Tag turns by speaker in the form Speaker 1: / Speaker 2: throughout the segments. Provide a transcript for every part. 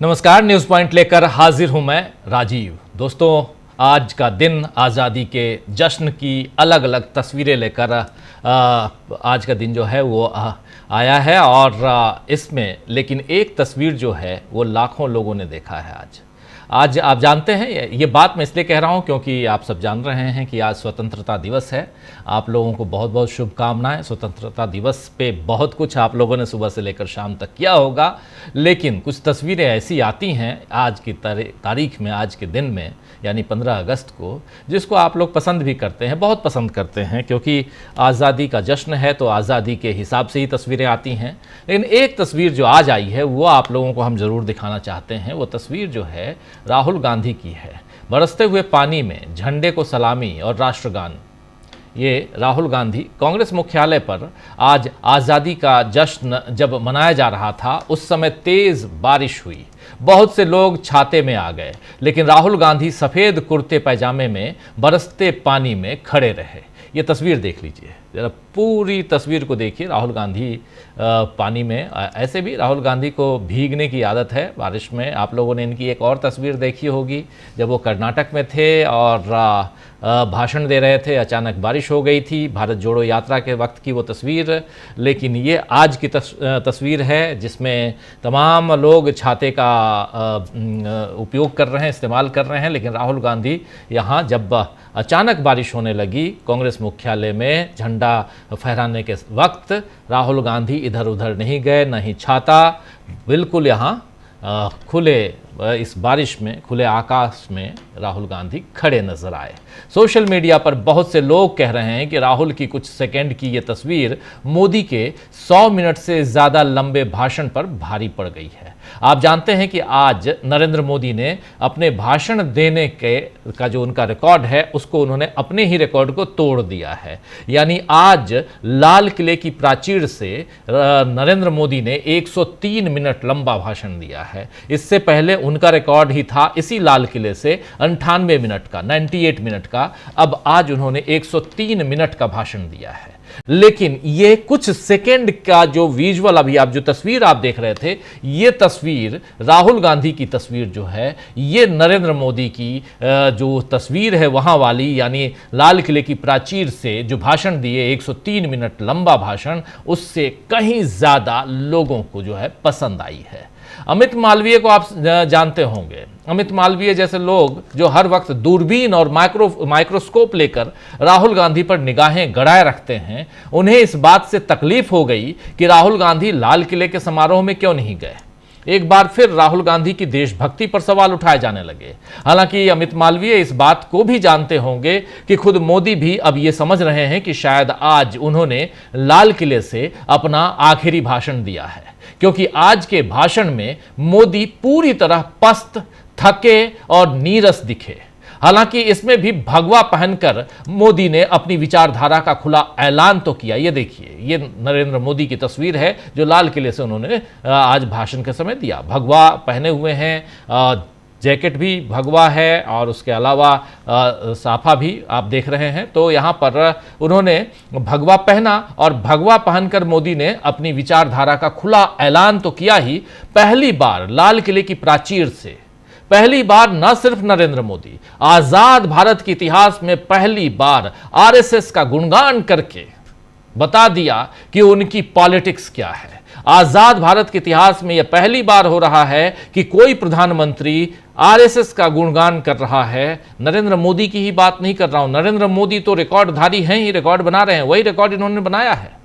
Speaker 1: नमस्कार, news point लेकर हाजिर हूं मैं राजीव। दोस्तों, आज का दिन आज़ादी के जश्न की अलग अलग तस्वीरें लेकर आज का दिन जो है वो आया है और इसमें लेकिन एक तस्वीर जो है वो लाखों लोगों ने देखा है। आज आप जानते हैं, ये बात मैं इसलिए कह रहा हूं क्योंकि आप सब जान रहे हैं कि आज स्वतंत्रता दिवस है। आप लोगों को बहुत बहुत शुभकामनाएं। स्वतंत्रता दिवस पे बहुत कुछ आप लोगों ने सुबह से लेकर शाम तक किया होगा, लेकिन कुछ तस्वीरें ऐसी आती हैं आज की तारीख में, आज के दिन में, यानी 15 अगस्त को, जिसको आप लोग पसंद भी करते हैं, बहुत पसंद करते हैं, क्योंकि आज़ादी का जश्न है तो आज़ादी के हिसाब से ही तस्वीरें आती हैं। लेकिन एक तस्वीर जो आज आई है वो आप लोगों को हम ज़रूर दिखाना चाहते हैं। वो तस्वीर जो है राहुल गांधी की है। बरसते हुए पानी में झंडे को सलामी और राष्ट्रगान। ये राहुल गांधी कांग्रेस मुख्यालय पर आज आज़ादी का जश्न जब मनाया जा रहा था, उस समय तेज़ बारिश हुई, बहुत से लोग छाते में आ गए, लेकिन राहुल गांधी सफ़ेद कुर्ते पैजामे में बरसते पानी में खड़े रहे। ये तस्वीर देख लीजिए जरा, पूरी तस्वीर को देखिए। राहुल गांधी पानी में, ऐसे भी राहुल गांधी को भीगने की आदत है बारिश में। आप लोगों ने इनकी एक और तस्वीर देखी होगी जब वो कर्नाटक में थे और भाषण दे रहे थे, अचानक बारिश हो गई थी। भारत जोड़ो यात्रा के वक्त की वो तस्वीर। लेकिन ये आज की तस्वीर है जिसमें तमाम लोग छाते का उपयोग कर रहे हैं, इस्तेमाल कर रहे हैं, लेकिन राहुल गांधी यहाँ जब अचानक बारिश होने लगी कांग्रेस मुख्यालय में झंडा फहराने के वक्त, राहुल गांधी इधर उधर नहीं गए, न ही छाता, बिल्कुल यहाँ खुले इस बारिश में, खुले आकाश में राहुल गांधी खड़े नजर आए। सोशल मीडिया पर बहुत से लोग कह रहे हैं कि राहुल की कुछ सेकंड की ये तस्वीर मोदी के 100 मिनट से ज़्यादा लंबे भाषण पर भारी पड़ गई है। आप जानते हैं कि आज नरेंद्र मोदी ने अपने भाषण देने का जो उनका रिकॉर्ड है, उसको उन्होंने अपने ही रिकॉर्ड को तोड़ दिया है। यानी आज लाल किले की प्राचीर से नरेंद्र मोदी ने 103 मिनट लंबा भाषण दिया है। इससे पहले उनका रिकॉर्ड ही था इसी लाल किले से 98 मिनट का, 98 मिनट का। अब आज उन्होंने 103 मिनट का भाषण दिया है। लेकिन ये कुछ सेकंड का जो विजुअल, अभी आप जो तस्वीर आप देख रहे थे, ये तस्वीर राहुल गांधी की तस्वीर जो है, ये नरेंद्र मोदी की जो तस्वीर है वहां वाली, यानी लाल किले की प्राचीर से जो भाषण दिए 103 मिनट लंबा भाषण, उससे कहीं ज्यादा लोगों को जो है पसंद आई है। अमित मालवीय को आप जानते होंगे। अमित मालवीय जैसे लोग जो हर वक्त दूरबीन और माइक्रोस्कोप लेकर राहुल गांधी पर निगाहें गड़ाए रखते हैं, उन्हें इस बात से तकलीफ हो गई कि राहुल गांधी लाल किले के समारोह में क्यों नहीं गए। एक बार फिर राहुल गांधी की देशभक्ति पर सवाल उठाए जाने लगे। हालांकि अमित मालवीय इस बात को भी जानते होंगे कि खुद मोदी भी अब ये समझ रहे हैं कि शायद आज उन्होंने लाल किले से अपना आखिरी भाषण दिया है, क्योंकि आज के भाषण में मोदी पूरी तरह पस्त, थके और नीरस दिखे। हालांकि इसमें भी भगवा पहनकर मोदी ने अपनी विचारधारा का खुला ऐलान तो किया। ये देखिए, ये नरेंद्र मोदी की तस्वीर है जो लाल किले से उन्होंने आज भाषण के समय दिया। भगवा पहने हुए हैं, जैकेट भी भगवा है और उसके अलावा साफा भी आप देख रहे हैं। तो यहाँ पर उन्होंने भगवा पहना और भगवा पहनकर मोदी ने अपनी विचारधारा का खुला ऐलान तो किया ही। पहली बार लाल किले की प्राचीर से, पहली बार न सिर्फ नरेंद्र मोदी, आजाद भारत के इतिहास में पहली बार आरएसएस का गुणगान करके बता दिया कि उनकी पॉलिटिक्स क्या है। आजाद भारत के इतिहास में यह पहली बार हो रहा है कि कोई प्रधानमंत्री आरएसएस का गुणगान कर रहा है। नरेंद्र मोदी की ही बात नहीं कर रहा हूं, नरेंद्र मोदी तो रिकॉर्डधारी हैं ही, रिकॉर्ड बना रहे हैं, वही रिकॉर्ड इन्होंने बनाया है।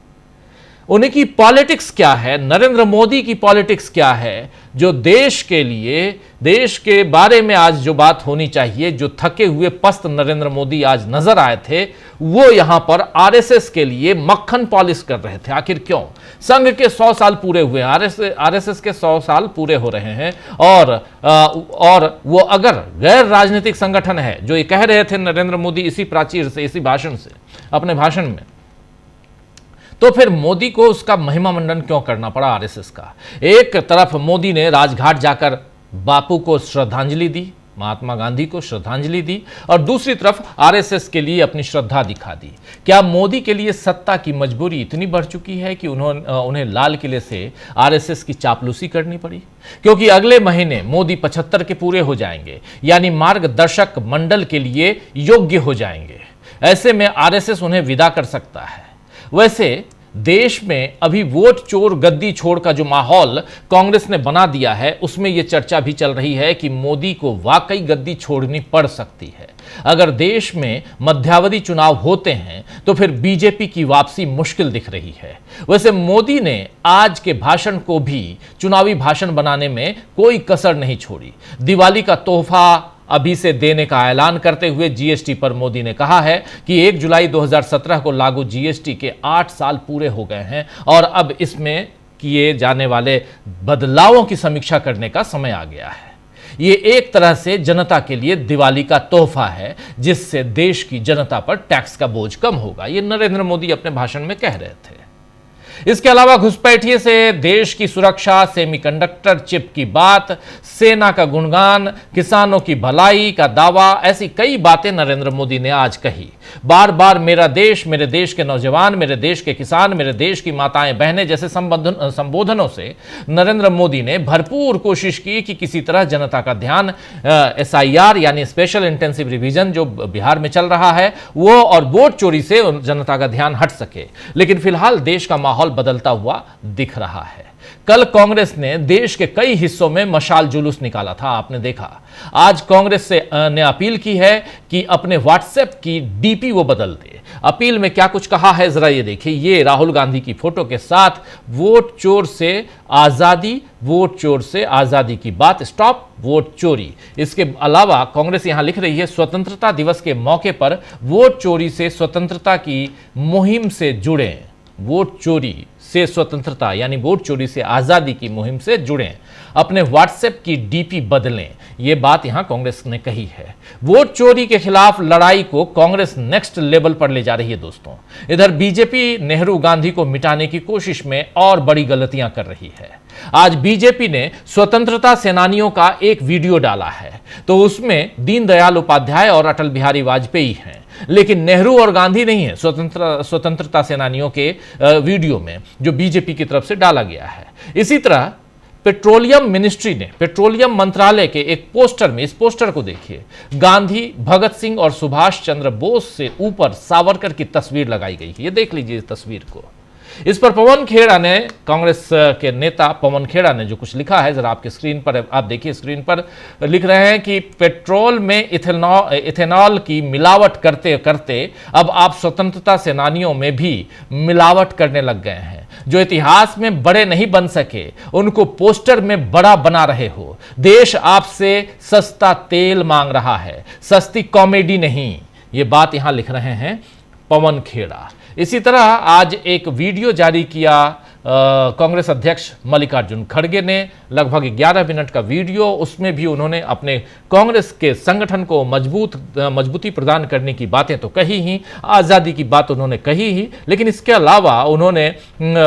Speaker 1: उनकी पॉलिटिक्स क्या है, नरेंद्र मोदी की पॉलिटिक्स क्या है, जो देश के लिए, देश के बारे में आज जो बात होनी चाहिए, जो थके हुए पस्त नरेंद्र मोदी आज नजर आए थे, वो यहां पर आरएसएस के लिए मक्खन पॉलिश कर रहे थे। आखिर क्यों? संघ के 100 साल पूरे हुए हैं, आरएसएस के 100 साल पूरे हो रहे हैं, और वो अगर गैर राजनीतिक संगठन है, जो ये कह रहे थे नरेंद्र मोदी इसी प्राचीर से, इसी भाषण से, अपने भाषण में, तो फिर मोदी को उसका महिमा मंडन क्यों करना पड़ा आरएसएस का? एक तरफ मोदी ने राजघाट जाकर बापू को श्रद्धांजलि दी, महात्मा गांधी को श्रद्धांजलि दी और दूसरी तरफ आरएसएस के लिए अपनी श्रद्धा दिखा दी। क्या मोदी के लिए सत्ता की मजबूरी इतनी बढ़ चुकी है कि उन्हें लाल किले से आरएसएस की चापलूसी करनी पड़ी? क्योंकि अगले महीने मोदी 75 के पूरे हो जाएंगे, यानी मार्गदर्शक मंडल के लिए योग्य हो जाएंगे। ऐसे में आरएसएस उन्हें विदा कर सकता है। वैसे देश में अभी वोट चोर गद्दी छोड़ का जो माहौल कांग्रेस ने बना दिया है, उसमें यह चर्चा भी चल रही है कि मोदी को वाकई गद्दी छोड़नी पड़ सकती है। अगर देश में मध्यावधि चुनाव होते हैं तो फिर बीजेपी की वापसी मुश्किल दिख रही है। वैसे मोदी ने आज के भाषण को भी चुनावी भाषण बनाने में कोई कसर नहीं छोड़ी। दिवाली का तोहफा अभी से देने का ऐलान करते हुए जीएसटी पर मोदी ने कहा है कि 1 जुलाई 2017 को लागू जीएसटी के 8 साल पूरे हो गए हैं और अब इसमें किए जाने वाले बदलावों की समीक्षा करने का समय आ गया है। ये एक तरह से जनता के लिए दिवाली का तोहफा है, जिससे देश की जनता पर टैक्स का बोझ कम होगा, ये नरेंद्र मोदी अपने भाषण में कह रहे थे। इसके अलावा घुसपैठिए से देश की सुरक्षा, सेमीकंडक्टर चिप की बात, सेना का गुणगान, किसानों की भलाई का दावा, ऐसी कई बातें नरेंद्र मोदी ने आज कही। बार बार मेरा देश, मेरे देश के नौजवान, मेरे देश के किसान, मेरे देश की माताएं बहनें जैसे संबोधनों से नरेंद्र मोदी ने भरपूर कोशिश की कि किसी तरह जनता का ध्यान SIR यानी स्पेशल इंटेंसिव रिवीजन जो बिहार में चल रहा है वो और वोट चोरी से जनता का ध्यान हट सके। लेकिन फिलहाल देश का माहौल बदलता हुआ दिख रहा है। कल कांग्रेस ने देश के कई हिस्सों में मशाल जुलूस निकाला था, आपने देखा। आज कांग्रेस ने अपील की है कि अपने व्हाट्सएप की डीपी वो बदल दे। अपील में क्या कुछ कहा है जरा ये देखिए। ये राहुल गांधी की फोटो के साथ वोट चोर से आजादी, वोट चोर से आजादी की बात, स्टॉप वोट चोरी। इसके अलावा कांग्रेस यहां लिख रही है, स्वतंत्रता दिवस के मौके पर वोट चोरी से स्वतंत्रता की मुहिम से जुड़े। वोट चोरी से स्वतंत्रता यानी वोट चोरी से आजादी की मुहिम से जुड़ें, अपने व्हाट्सएप की डीपी बदलें, यह बात यहां कांग्रेस ने कही है। वोट चोरी के खिलाफ लड़ाई को कांग्रेस नेक्स्ट लेवल पर ले जा रही है दोस्तों। इधर बीजेपी नेहरू गांधी को मिटाने की कोशिश में और बड़ी गलतियां कर रही है। आज बीजेपी ने स्वतंत्रता सेनानियों का एक वीडियो डाला है, तो उसमें दीनदयाल उपाध्याय और अटल बिहारी वाजपेयी हैं, लेकिन नेहरू और गांधी नहीं है स्वतंत्रता सेनानियों के वीडियो में जो बीजेपी की तरफ से डाला गया है। इसी तरह पेट्रोलियम मिनिस्ट्री ने, पेट्रोलियम मंत्रालय के एक पोस्टर में, इस पोस्टर को देखिए, गांधी, भगत सिंह और सुभाष चंद्र बोस से ऊपर सावरकर की तस्वीर लगाई गई है। ये देख लीजिए इस तस्वीर को। इस पर पवन खेड़ा ने, कांग्रेस के नेता पवन खेड़ा ने जो कुछ लिखा है, जरा आपके स्क्रीन पर आप देखिए। स्क्रीन पर लिख रहे हैं कि पेट्रोल में इथेनॉल की मिलावट करते करते अब आप स्वतंत्रता सेनानियों में भी मिलावट करने लग गए हैं। जो इतिहास में बड़े नहीं बन सके उनको पोस्टर में बड़ा बना रहे हो। देश आपसे सस्ता तेल मांग रहा है, सस्ती कॉमेडी नहीं। ये बात यहां लिख रहे हैं पवन खेड़ा। इसी तरह आज एक वीडियो जारी किया कांग्रेस अध्यक्ष मल्लिकार्जुन खड़गे ने, लगभग 11 मिनट का वीडियो। उसमें भी उन्होंने अपने कांग्रेस के संगठन को मजबूती प्रदान करने की बातें तो कही ही, आज़ादी की बात उन्होंने कही ही, लेकिन इसके अलावा उन्होंने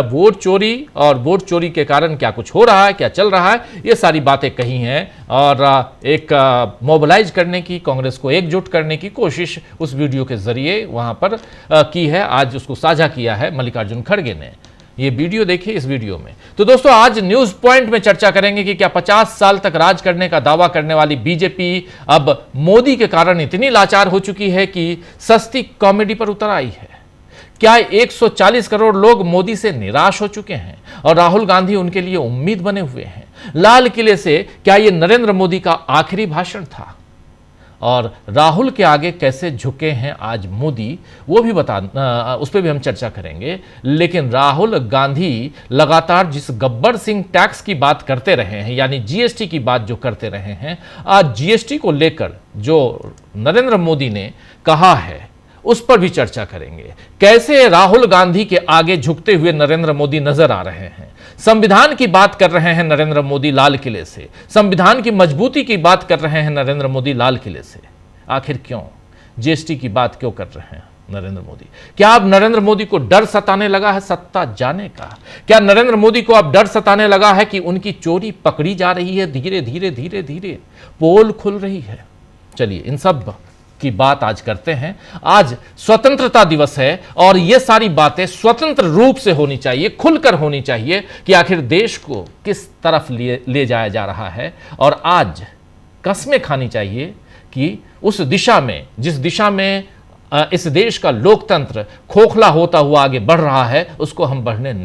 Speaker 1: वोट चोरी और वोट चोरी के कारण क्या कुछ हो रहा है, क्या चल रहा है, ये सारी बातें कही हैं और एक मोबिलाइज करने की, कांग्रेस को एकजुट करने की कोशिश उस वीडियो के जरिए वहां पर की है। आज उसको साझा किया है मल्लिकार्जुन खड़गे ने। ये वीडियो देखिए। इस वीडियो में तो दोस्तों आज न्यूज पॉइंट में चर्चा करेंगे कि क्या 50 साल तक राज करने का दावा करने वाली बीजेपी अब मोदी के कारण इतनी लाचार हो चुकी है कि सस्ती कॉमेडी पर उतर आई है। क्या 140 करोड़ लोग मोदी से निराश हो चुके हैं और राहुल गांधी उनके लिए उम्मीद बने हुए हैं? लाल किले से क्या यह नरेंद्र मोदी का आखिरी भाषण था? और राहुल के आगे कैसे झुके हैं आज मोदी, वो भी उस पर भी हम चर्चा करेंगे। लेकिन राहुल गांधी लगातार जिस गब्बर सिंह टैक्स की बात करते रहे हैं, यानी जीएसटी की बात जो करते रहे हैं, आज जीएसटी को लेकर जो नरेंद्र मोदी ने कहा है उस पर भी चर्चा करेंगे। कैसे राहुल गांधी के आगे झुकते हुए नरेंद्र मोदी नजर आ रहे हैं। संविधान की बात कर रहे हैं नरेंद्र मोदी लाल किले से, संविधान की मजबूती की बात कर रहे हैं नरेंद्र मोदी लाल किले से। आखिर क्यों? जीएसटी की बात क्यों कर रहे हैं? नरेंद्र मोदी? क्या अब नरेंद्र मोदी को डर सताने लगा है सत्ता जाने का? क्या नरेंद्र मोदी को अब डर सताने लगा है कि उनकी चोरी पकड़ी जा रही है, धीरे धीरे धीरे धीरे पोल खुल रही है? चलिए इन सब की बात आज करते हैं। आज स्वतंत्रता दिवस है और ये सारी बातें स्वतंत्र रूप से होनी चाहिए, खुलकर होनी चाहिए कि आखिर देश को किस तरफ ले जाया जा रहा है। और आज कस्में खानी चाहिए कि उस दिशा में, जिस दिशा में इस देश का लोकतंत्र खोखला होता हुआ आगे बढ़ रहा है, उसको हम बढ़ने नहीं